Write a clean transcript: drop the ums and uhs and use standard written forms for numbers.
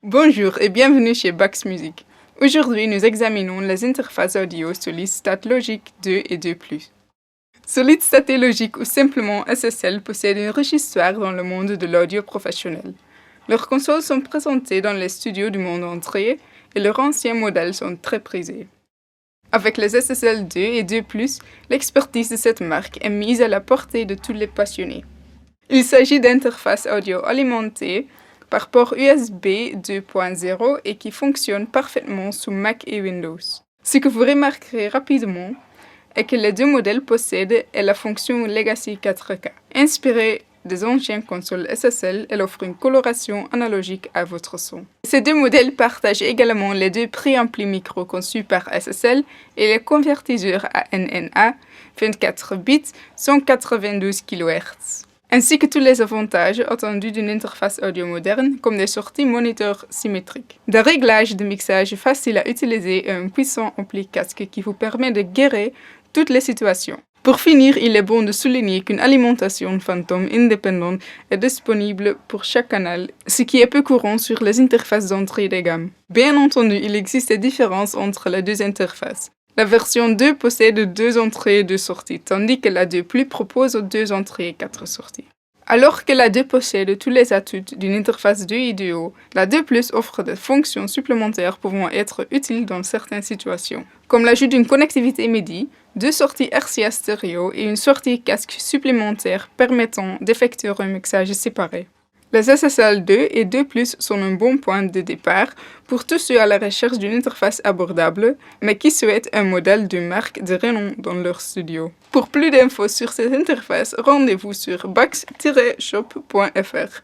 Bonjour et bienvenue chez Bax Music. Aujourd'hui, nous examinons les interfaces audio Solid Stat Logic 2 et 2+. Solid Stat et Logic ou simplement SSL possèdent une riche histoire dans le monde de l'audio professionnel. Leurs consoles sont présentées dans les studios du monde entier et leurs anciens modèles sont très prisés. Avec les SSL 2 et 2+, l'expertise de cette marque est mise à la portée de tous les passionnés. Il s'agit d'interfaces audio alimentées par port USB 2.0 et qui fonctionnent parfaitement sous Mac et Windows. Ce que vous remarquerez rapidement est que les deux modèles possèdent la fonction Legacy 4K. Inspirée des anciennes consoles SSL, elle offre une coloration analogique à votre son. Ces deux modèles partagent également les deux préamplis micro conçus par SSL et les convertisseurs à NNA 24 bits 192 kHz. Ainsi que tous les avantages attendus d'une interface audio moderne, comme des sorties moniteurs symétriques, des réglages de mixage faciles à utiliser et un puissant ampli casque qui vous permet de guérir toutes les situations. Pour finir, il est bon de souligner qu'une alimentation Phantom indépendante est disponible pour chaque canal, ce qui est peu courant sur les interfaces d'entrée de gamme. Bien entendu, il existe des différences entre les deux interfaces. La version 2 possède 2 entrées et 2 sorties, tandis que la 2 propose 2 entrées et 4 sorties. Alors que la 2 possède tous les atouts d'une interface 2 IDO, la 2 offre des fonctions supplémentaires pouvant être utiles dans certaines situations, comme l'ajout d'une connectivité MIDI, 2 sorties RCA stéréo et une sortie casque supplémentaire permettant d'effectuer un mixage séparé. Les SSL 2 et 2+ sont un bon point de départ pour tous ceux à la recherche d'une interface abordable, mais qui souhaitent un modèle de marque de renom dans leur studio. Pour plus d'infos sur ces interfaces, rendez-vous sur bax-shop.fr.